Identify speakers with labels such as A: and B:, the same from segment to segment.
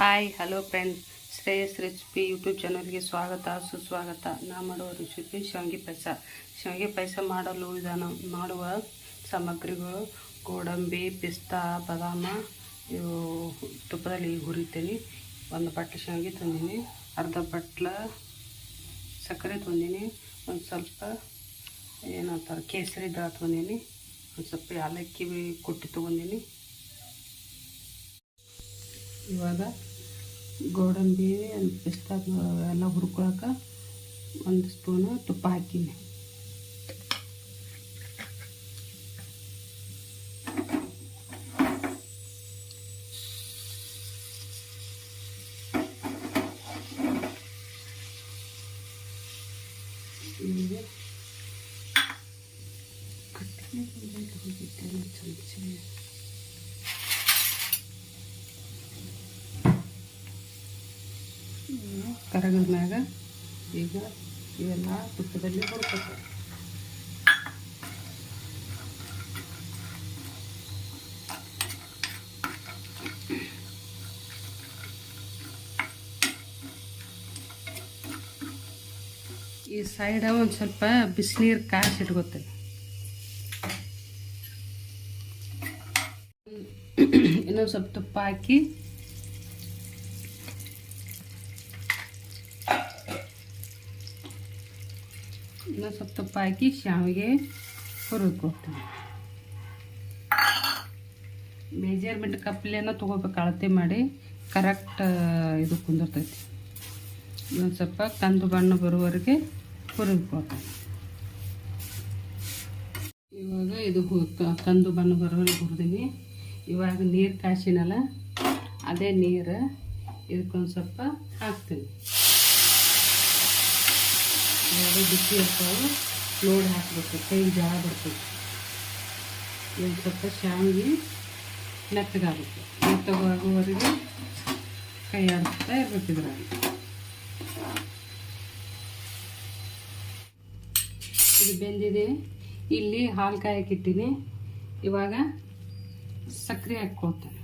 A: Hi hello friends, Shreyas recipe YouTube ಚಾನಲ್ಗೆ ಸ್ವಾಗತ ಸುಸ್ವಾಗತ. ನಾನು ಮಾಡುವ ರೆಸಿಪಿ ಶಾವಿಗೆ ಪಾಯಸ. ಶಾವಿಗೆ ಪಾಯಸ ಮಾಡಲು ಮಾಡುವ ಸಾಮಗ್ರಿಗಳು: ಗೋಡಂಬಿ, ಪಿಸ್ತಾ, ಬಾದಾಮ ಇವು ತುಪ್ಪದಲ್ಲಿ ಹುರಿತೀನಿ. ಒಂದು ಬಟ್ಲು ಶಾವಿಗೆ ತಂದೀನಿ, ಅರ್ಧ ಬಟ್ಲು ಸಕ್ಕರೆ ತಂದೀನಿ, ಒಂದು ಸ್ವಲ್ಪ ಏನಂತಾರೆ ಕೇಸರಿ ದಾಳ ತೊಗೊಂಡೀನಿ, ಒಂದು ಸ್ವಲ್ಪ ಏಲಕ್ಕಿ ಕುಟ್ಟಿ ತೊಗೊಂಡೀನಿ. ಇವಾಗ ಗೋಡಂಬಿ ಪಿಸ್ತಾ ಎಲ್ಲ ಹುರ್ಕೊಳಕ್ಕೆ ಒಂದು ಸ್ಪೂನು ತುಪ್ಪ ಹಾಕೀನಿ. ಕರಗದ ಮ್ಯಾಗ ಈಗ ಇವೆಲ್ಲ ತುಪ್ಪದಲ್ಲಿ ಹುರ್ಕೋಬೇಕು. ಈ ಸೈಡ ಒಂದು ಸ್ವಲ್ಪ ಬಿಸಿನೀರು ಕಾಯಿಸಿಟ್ಕೋತೇನೆ. ಇನ್ನೊಂದು ಸ್ವಲ್ಪ ತುಪ್ಪ ಹಾಕಿ ಇನ್ನೊಂದು ಸ್ವಲ್ಪ ತುಪ್ಪ ಹಾಕಿ ಶಾವಿಗೆ ಹುರಿದ್ಕೊಡ್ತೀನಿ. ಮೆಜರ್ಮೆಂಟ್ ಕಪ್ಲೇನ ತೊಗೋಬೇಕು, ಅಳತೆ ಮಾಡಿ ಕರೆಕ್ಟ್ ಇದು ಕುಂದಿರ್ತೈತಿ. ಇನ್ನೊಂದು ಸ್ವಲ್ಪ ಕಂದು ಬಣ್ಣ ಬರುವವರೆಗೆ ಹುರಿದ್ಕೊಡ್ತೀನಿ. ಇವಾಗ ಇದು ಕಂದು ಬಣ್ಣ ಬರುವವರೆಗೆ ಹುರಿದೀನಿ. ಇವಾಗ ನೀರು ಕಾಯಿಸಿನಲ್ಲ, ಅದೇ ನೀರು ಇದಕ್ಕೊಂದು ಸ್ವಲ್ಪ ಹಾಕ್ತೀನಿ. ಎರಡು ಬಿಸಿ ಇರ್ತಾವೆ, ನೋಡಿ ಹಾಕಬೇಕು, ಕೈ ಜಾಳ ಬರ್ತದೆ. ಒಂದು ಸ್ವಲ್ಪ ಶಾವಿಗೆ ಮೆತ್ತಗಾಗುತ್ತೆ. ಮೆತ್ತಗಾಗುವವರೆಗೆ ಕೈ ಆಡ್ತಾ ಇರ್ಬೇಕಿದ್ರಾಗ. ಇದು ಬೆಂದಿದೆ. ಇಲ್ಲಿ ಹಾಲು ಕಾಯಕ್ಕಿಟ್ಟಿನಿ. ಇವಾಗ ಸಕ್ಕರೆ ಹಾಕ್ಕೊಳ್ತೇನೆ.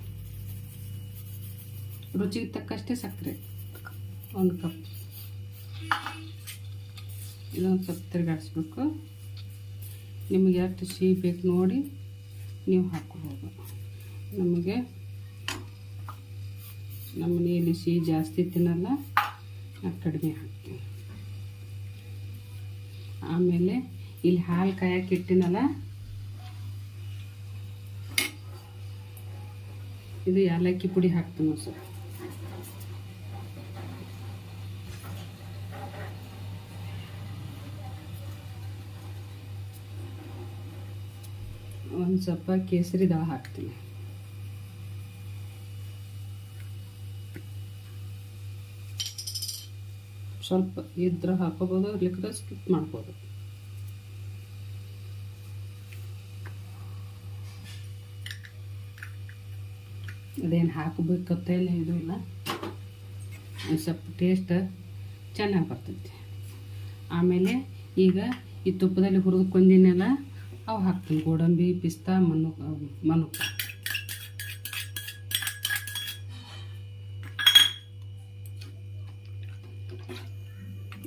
A: ರುಚಿಗೆ ತಕ್ಕಷ್ಟೇ ಸಕ್ಕರೆ, ಒಂದು ಕಪ್. ಇದೊಂದು ಸ್ವಲ್ಪ ತಿರುಗಾಡಿಸ್ಬೇಕು. ನಿಮಗೆ ಎಷ್ಟು ಸಿಹಿ ಬೇಕು ನೋಡಿ ನೀವು ಹಾಕ್ಕೋಬೋದು. ನಮ್ಮ ಮನೆಯಲ್ಲಿ ಸಿಹಿ ಜಾಸ್ತಿ ತಿನ್ನಲ್ಲ, ನಾನು ಕಡಿಮೆ ಹಾಕ್ತೀನಿ. ಆಮೇಲೆ ಇಲ್ಲಿ ಹಾಲು ಕಾಯಕ್ಕೆ ಇಟ್ಟಿನಲ್ಲ, ಇದು ಏಲಕ್ಕಿ ಪುಡಿ ಹಾಕ್ತೀನಿ ಸ್ವಲ್ಪ. ಒಂದು ಸ್ವಲ್ಪ ಕೇಸರಿ ದಾಳ ಹಾಕ್ತೀನಿ. ಸ್ವಲ್ಪ ಇದ್ರೆ ಹಾಕೋಬೋದು, ಇರ್ಲಿಕ್ಕೆ ಸ್ಕಿಪ್ ಮಾಡ್ಬೋದು. ಅದೇನು ಹಾಕಬೇಕಂತೇನು ಇದು ಇಲ್ಲ, ಒಂದು ಸ್ವಲ್ಪ ಟೇಸ್ಟ್ ಚೆನ್ನಾಗಿ ಬರ್ತೈತಿ. ಆಮೇಲೆ ಈಗ ಈ ತುಪ್ಪದಲ್ಲಿ ಹುರಿದುಕೊಂಡಿನೆಲ್ಲ ಅವು ಹಾಕ್ತೀನಿ. ಗೋಡಂಬಿ, ಪಿಸ್ತಾ, ಮನುಕ.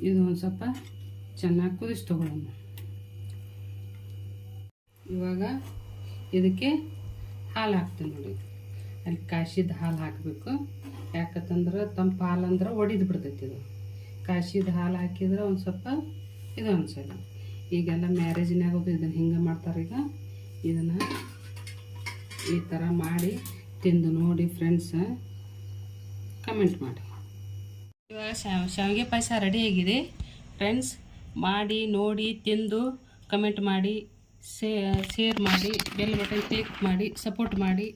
A: ಇದು ಒಂದು ಸ್ವಲ್ಪ ಚೆನ್ನಾಗಿ ಕುದಿಸಿ ತಗೊಳ್ಳೋಣ. ಇವಾಗ ಇದಕ್ಕೆ ಹಾಲು ಹಾಕ್ತೀನಿ ನೋಡಿ. ಅಲ್ಲಿ ಕಾಯಿಸಿದ ಹಾಲು ಹಾಕಬೇಕು. ಯಾಕಂತಂದ್ರೆ ತಂಪು ಹಾಲು ಅಂದ್ರೆ ಒಡಿದು ಬಿಡ್ತೈತಿ. ಇದು ಕಾಯಿಸಿದ ಹಾಲು ಹಾಕಿದ್ರೆ ಒಂದು ಸ್ವಲ್ಪ ಇದು ಅನ್ಸಲ್ಲ. ಈಗೆಲ್ಲ ಮ್ಯಾರೇಜಿನಾಗೋದು ಇದನ್ನು ಹಿಂಗೆ ಮಾಡ್ತಾರೆ. ಈಗ ಇದನ್ನು ಈ ಥರ ಮಾಡಿ ತಿಂದು ನೋಡಿ ಫ್ರೆಂಡ್ಸ್, ಕಮೆಂಟ್ ಮಾಡಿ. ಇವಾಗ ಶಾವಿಗೆ ಪಾಯಸ ರೆಡಿ ಆಗಿದೆ ಫ್ರೆಂಡ್ಸ್. ಮಾಡಿ ನೋಡಿ ತಿಂದು ಕಮೆಂಟ್ ಮಾಡಿ, ಶೇರ್ ಮಾಡಿ, ಬೆಲ್ ಬಟನ್ ಕ್ಲಿಕ್ ಮಾಡಿ, ಸಪೋರ್ಟ್ ಮಾಡಿ.